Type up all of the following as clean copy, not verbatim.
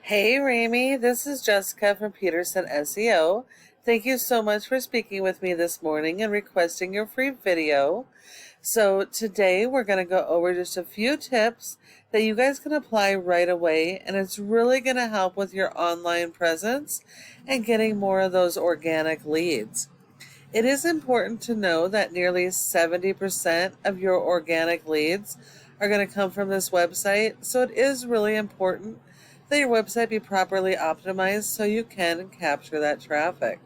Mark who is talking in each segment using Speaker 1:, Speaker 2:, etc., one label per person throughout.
Speaker 1: Hey, Ramy, this is Jessica from Peterson SEO. Thank you so much for speaking with me this morning and requesting your free video. So today we're going to go over just a few tips that you guys can apply right away, and it's really going to help with your online presence and getting more of those organic leads. It is important to know that nearly 70% of your organic leads are going to come from this website, so it is really important that your website be properly optimized so you can capture that traffic.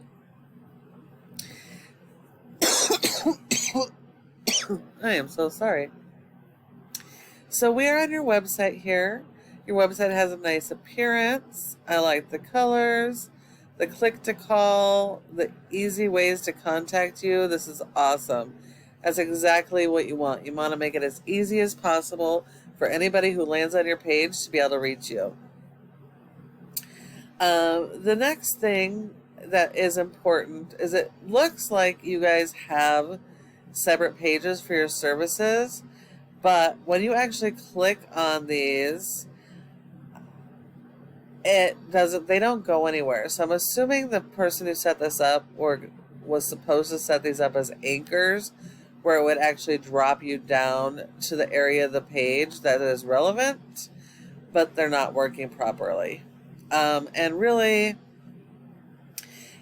Speaker 1: I am so sorry. So we are on your website here. Your website has a nice appearance. I like the colors, the click to call, the easy ways to contact you. This is awesome. That's exactly what you want. You want to make it as easy as possible for anybody who lands on your page to be able to reach you. The next thing that is important is it looks like you guys have separate pages for your services, but when you actually click on these, they don't go anywhere. So I'm assuming the person who set this up or was supposed to set these up as anchors where it would actually drop you down to the area of the page that is relevant, but they're not working properly. And really,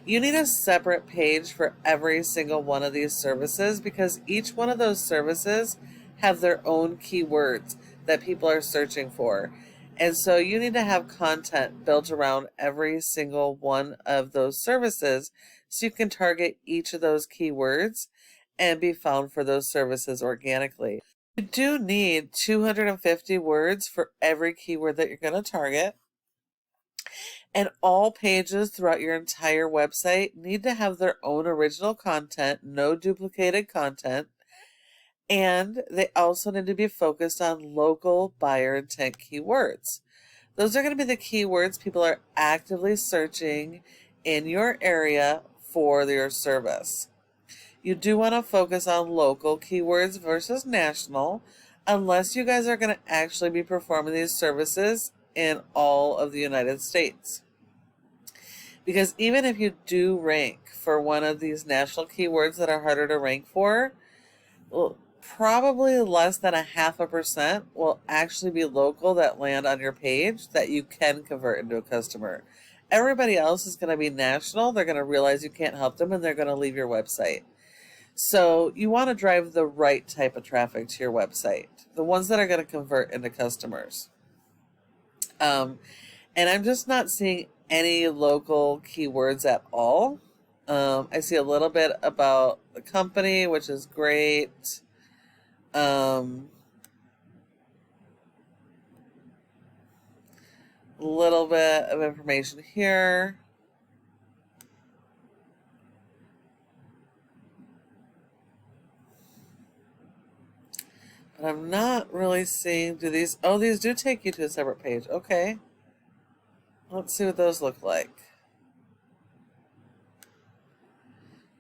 Speaker 1: you need a separate page for every single one of these services because each one of those services have their own keywords that people are searching for. And so you need to have content built around every single one of those services so you can target each of those keywords and be found for those services organically. You do need 250 words for every keyword that you're going to target. And all pages throughout your entire website need to have their own original content, no duplicated content. And they also need to be focused on local buyer intent keywords. Those are going to be the keywords people are actively searching in your area for your service. You do want to focus on local keywords versus national, unless you guys are going to actually be performing these services in all of the United States. Because even if you do rank for one of these national keywords that are harder to rank for, well, probably less than 0.5% will actually be local that land on your page that you can convert into a customer. Everybody else is going to be national. They're going to realize you can't help them and they're going to leave your website. So you want to drive the right type of traffic to your website, the ones that are going to convert into customers. And I'm just not seeing any local keywords at all. I see a little bit about the company, which is great. A little bit of information here. But I'm not really seeing, these do take you to a separate page. Okay. Let's see what those look like.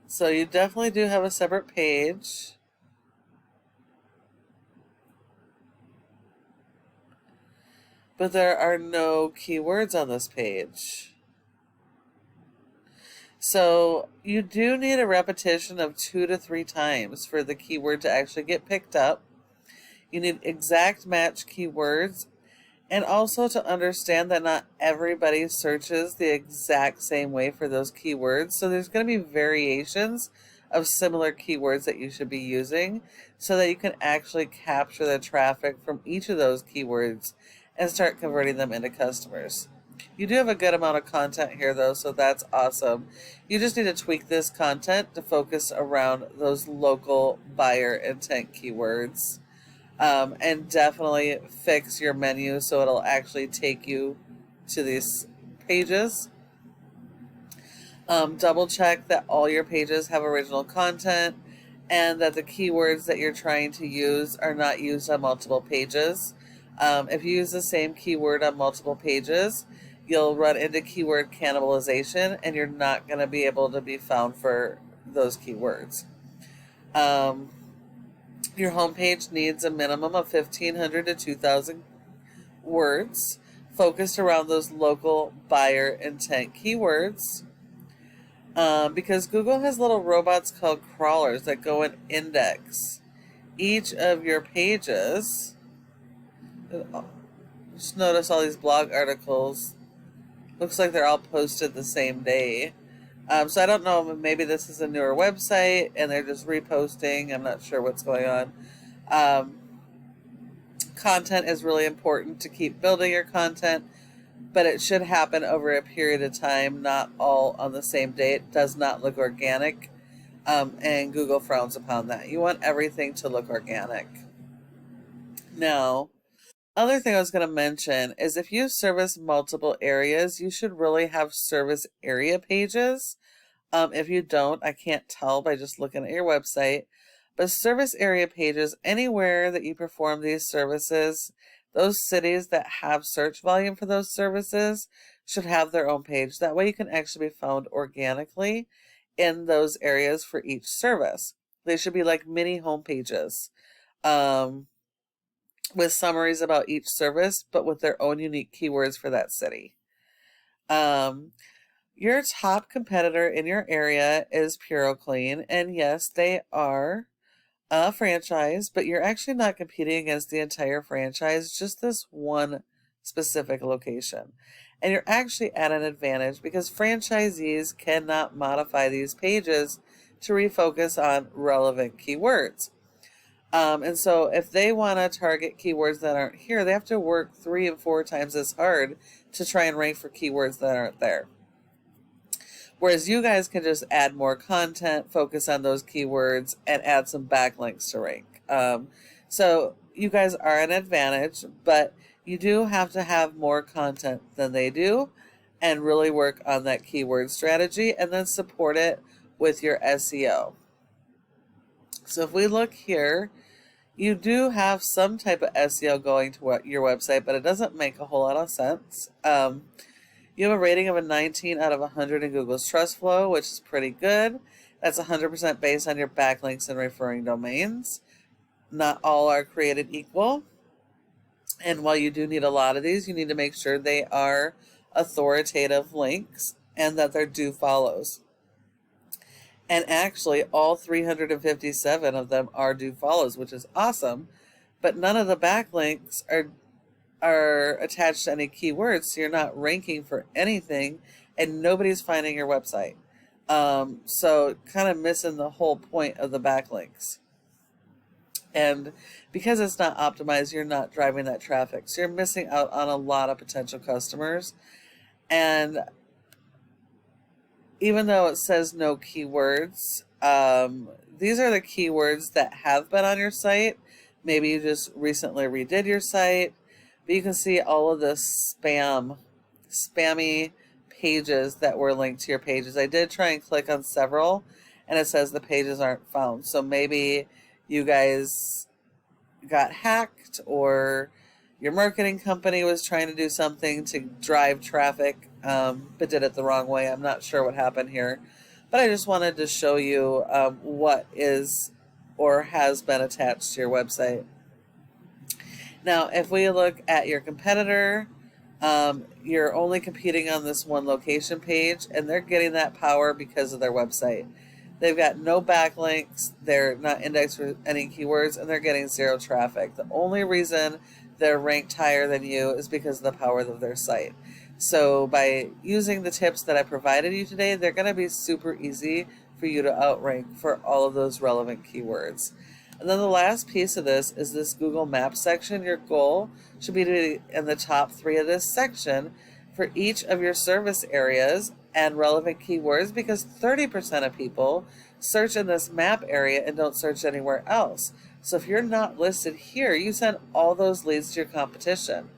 Speaker 1: So you definitely do have a separate page. But there are no keywords on this page. So you do need a repetition of 2 to 3 times for the keyword to actually get picked up. You need exact match keywords, and also to understand that not everybody searches the exact same way for those keywords. So there's going to be variations of similar keywords that you should be using so that you can actually capture the traffic from each of those keywords and start converting them into customers. You do have a good amount of content here though, so that's awesome. You just need to tweak this content to focus around those local buyer intent keywords. And definitely fix your menu so it'll actually take you to these pages. Double check that all your pages have original content and that the keywords that you're trying to use are not used on multiple pages. If you use the same keyword on multiple pages, you'll run into keyword cannibalization and you're not going to be able to be found for those keywords. Your homepage needs a minimum of 1,500 to 2,000 words focused around those local buyer intent keywords. Because Google has little robots called crawlers that go and index each of your pages. Just notice all these blog articles. Looks like they're all posted the same day. So I don't know, maybe this is a newer website and they're just reposting. I'm not sure what's going on. Content is really important to keep building your content, but it should happen over a period of time, not all on the same day. It does not look organic, and Google frowns upon that. You want everything to look organic. Now, other thing I was going to mention is if you service multiple areas, you should really have service area pages. If you don't, I can't tell by just looking at your website. But service area pages, anywhere that you perform these services, those cities that have search volume for those services should have their own page. That way you can actually be found organically in those areas for each service. They should be like mini home pages with summaries about each service, but with their own unique keywords for that city. Your top competitor in your area is PuroClean, and yes, they are a franchise, but you're actually not competing against the entire franchise, just this one specific location. And you're actually at an advantage because franchisees cannot modify these pages to refocus on relevant keywords. And so if they want to target keywords that aren't here, they have to work 3 and 4 times as hard to try and rank for keywords that aren't there. Whereas you guys can just add more content, focus on those keywords, and add some backlinks to rank. So you guys are an advantage, but you do have to have more content than they do and really work on that keyword strategy and then support it with your SEO. So if we look here, you do have some type of SEO going to your website, but it doesn't make a whole lot of sense. You have a rating of a 19 out of 100 in Google's Trust Flow, which is pretty good. That's 100% based on your backlinks and referring domains. Not all are created equal. And while you do need a lot of these, you need to make sure they are authoritative links and that they're do follows. And actually, all 357 of them are do follows, which is awesome. But none of the backlinks are attached to any keywords, so you're not ranking for anything, and nobody's finding your website. So kind of missing the whole point of the backlinks. And because it's not optimized, you're not driving that traffic. So you're missing out on a lot of potential customers. And even though it says no keywords, these are the keywords that have been on your site. Maybe you just recently redid your site. But you can see all of the spammy pages that were linked to your pages. I did try and click on several, and it says the pages aren't found. So maybe you guys got hacked, or your marketing company was trying to do something to drive traffic, but did it the wrong way. I'm not sure what happened here. But I just wanted to show you what is or has been attached to your website. Now, if we look at your competitor, you're only competing on this one location page, and they're getting that power because of their website. They've got no backlinks, they're not indexed for any keywords, and they're getting 0 traffic. The only reason they're ranked higher than you is because of the power of their site. So by using the tips that I provided you today, they're going to be super easy for you to outrank for all of those relevant keywords. And then the last piece of this is this Google Maps section. Your goal should be to be in the top 3 of this section for each of your service areas and relevant keywords, because 30% of people search in this map area and don't search anywhere else. So if you're not listed here, you send all those leads to your competition.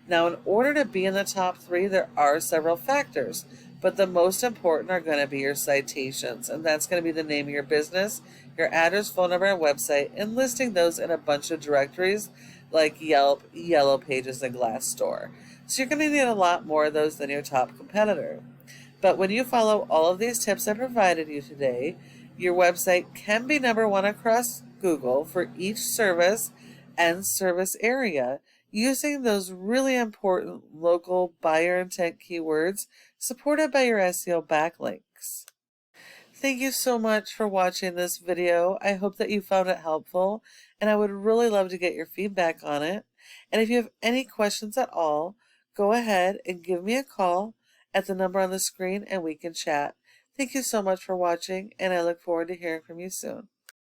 Speaker 1: Now, in order to be in the top 3, there are several factors, but the most important are going to be your citations, and that's going to be the name of your business, your address, phone number, and website, and listing those in a bunch of directories like Yelp, Yellow Pages, and Glassdoor. So you're going to need a lot more of those than your top competitor. But when you follow all of these tips I provided you today, your website can be #1 across Google for each service and service area. using those really important local buyer intent keywords supported by your SEO backlinks. Thank you so much for watching this video. I hope that you found it helpful, and I would really love to get your feedback on it. And if you have any questions at all, go ahead and give me a call at the number on the screen and we can chat. Thank you so much for watching, and I look forward to hearing from you soon.